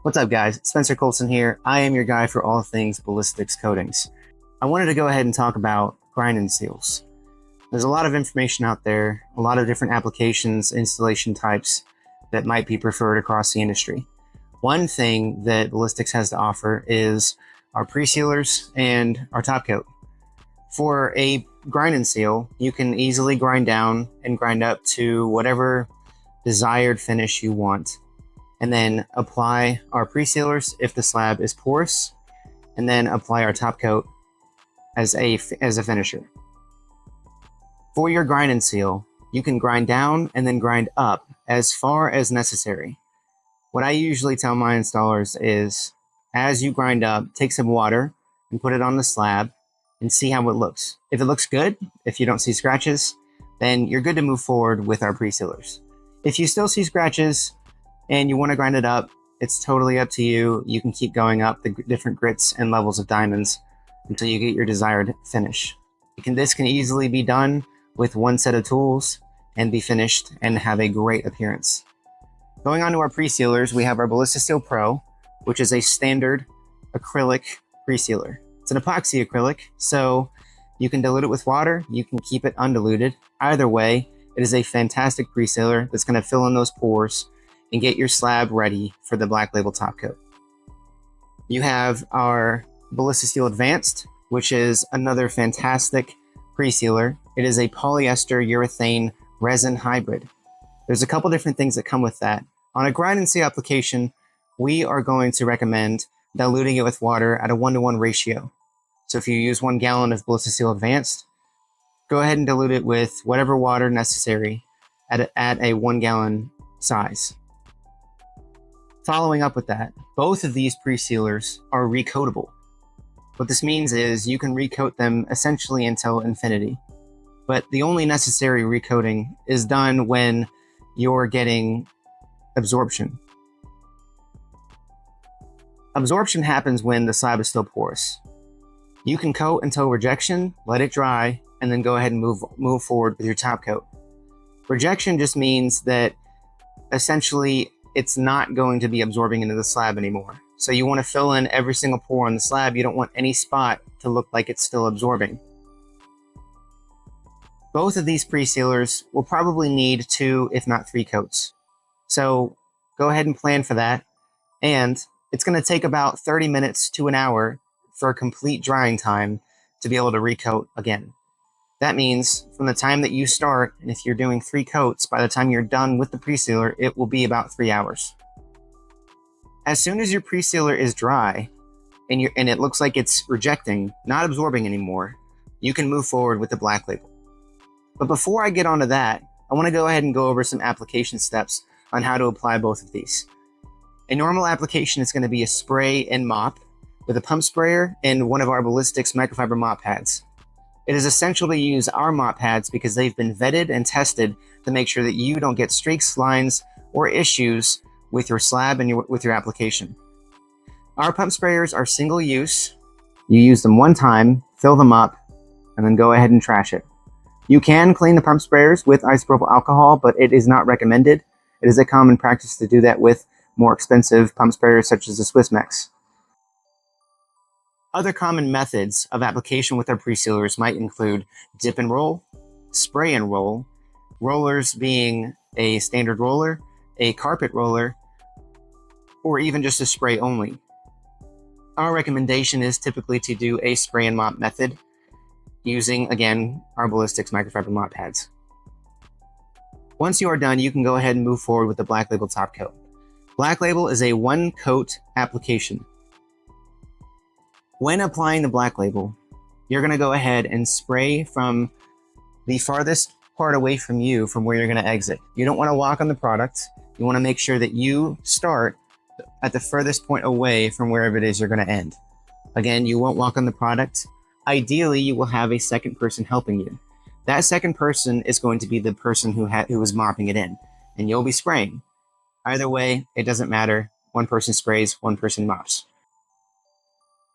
What's up, guys? Spencer Colson here. I am your guy for all things BallistiX coatings. I wanted to go ahead and talk about grind and seals. There's a lot of information out there, a lot of different applications, installation types that might be preferred across the industry. One thing that BallistiX has to offer is our pre-sealers and our top coat. For a grind and seal, you can easily grind down and grind up to whatever desired finish you want, and then apply our pre-sealers if the slab is porous, and then apply our top coat as a finisher. For your grind and seal, you can grind down and then grind up as far as necessary. What I usually tell my installers is, as you grind up, take some water and put it on the slab and see how it looks. If it looks good, if you don't see scratches, then you're good to move forward with our pre-sealers. If you still see scratches and you want to grind it up, it's totally up to you. You can keep going up the different grits and levels of diamonds until you get your desired finish. This can easily be done with one set of tools and be finished and have a great appearance. Going on to our pre-sealers, we have our BallistiSteel Pro, which is a standard acrylic pre-sealer. It's an epoxy acrylic, so you can dilute it with water, you can keep it undiluted. Either way, it is a fantastic pre-sealer that's going to fill in those pores and get your slab ready for the Black Label top coat. You have our BallistiSteel Advanced, which is another fantastic pre-sealer. It is a polyester urethane resin hybrid. There's a couple different things that come with that. On a grind and seal application, we are going to recommend diluting it with water at a 1-to-1 ratio. So if you use 1 gallon of BallistiSteel Advanced, go ahead and dilute it with whatever water necessary at a 1 gallon size. Following up with that, both of these pre-sealers are recoatable. What this means is you can recoat them essentially until infinity. But the only necessary recoating is done when you're getting absorption. Absorption happens when the slab is still porous. You can coat until rejection, let it dry, and then go ahead and move forward with your top coat. Rejection just means that essentially it's not going to be absorbing into the slab anymore. So you want to fill in every single pore on the slab. You don't want any spot to look like it's still absorbing. Both of these pre-sealers will probably need 2, if not 3 coats. So go ahead and plan for that. And it's going to take about 30 minutes to an hour for a complete drying time to be able to recoat again. That means from the time that you start, and if you're doing 3 coats, by the time you're done with the pre-sealer, it will be about 3 hours. As soon as your pre-sealer is dry and it looks like it's rejecting, not absorbing anymore, you can move forward with the Black Label. But before I get onto that, I want to go ahead and go over some application steps on how to apply both of these. A normal application is going to be a spray and mop with a pump sprayer and one of our BallistiX microfiber mop pads. It is essential to use our mop pads because they've been vetted and tested to make sure that you don't get streaks, lines, or issues with your slab and with your application. Our pump sprayers are single use. You use them one time, fill them up, and then go ahead and trash it. You can clean the pump sprayers with isopropyl alcohol, but it is not recommended. It is a common practice to do that with more expensive pump sprayers such as the Swiss Mex. Other common methods of application with our pre-sealers might include dip and roll, spray and roll, rollers being a standard roller, a carpet roller, or even just a spray only. Our recommendation is typically to do a spray and mop method using, again, our BallistiX microfiber mop pads. Once you are done, you can go ahead and move forward with the Black Label top coat. Black Label is a 1-coat application. When applying the Black Label, you're going to go ahead and spray from the farthest part away from you from where you're going to exit. You don't want to walk on the product. You want to make sure that you start at the furthest point away from wherever it is you're going to end. Again, you won't walk on the product. Ideally, you will have a second person helping you. That second person is going to be the person who is mopping it in, and you'll be spraying. Either way, it doesn't matter. One person sprays, one person mops.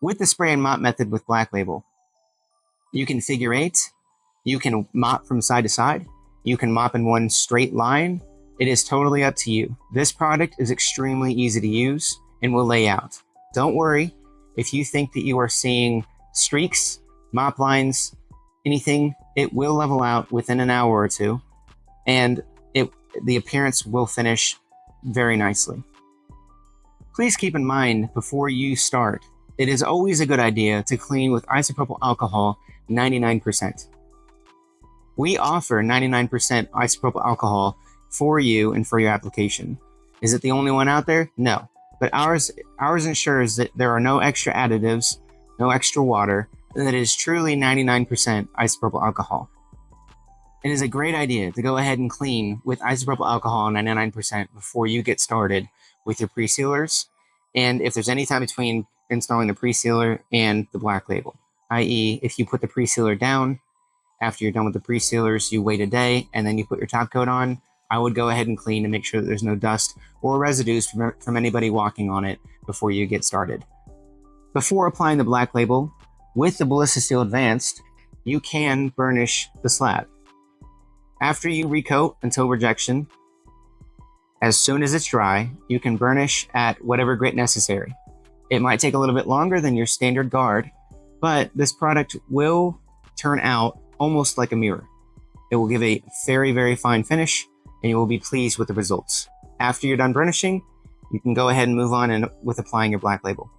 With the spray and mop method with Black Label, you can figure 8, you can mop from side to side, you can mop in one straight line. It is totally up to you. This product is extremely easy to use and will lay out. Don't worry if you think that you are seeing streaks, mop lines, anything. It will level out within an hour or two, and the appearance will finish very nicely. Please keep in mind before you start, it is always a good idea to clean with isopropyl alcohol 99%. We offer 99% isopropyl alcohol for you and for your application. Is it the only one out there? No. But ours ensures that there are no extra additives, no extra water, and that it is truly 99% isopropyl alcohol. It is a great idea to go ahead and clean with isopropyl alcohol 99% before you get started with your pre-sealers, and if there's any time between installing the pre-sealer and the black label, i.e. if you put the pre-sealer down, after you're done with the pre-sealers, you wait a day, and then you put your top coat on, I would go ahead and clean to make sure that there's no dust or residues from anybody walking on it before you get started. Before applying the black label, with the BallistiX Advanced, you can burnish the slab. After you recoat until rejection, as soon as it's dry, you can burnish at whatever grit necessary. It might take a little bit longer than your standard guard, but this product will turn out almost like a mirror. It will give a very, very fine finish, and you will be pleased with the results. After you're done burnishing, you can go ahead and move on with applying your black label.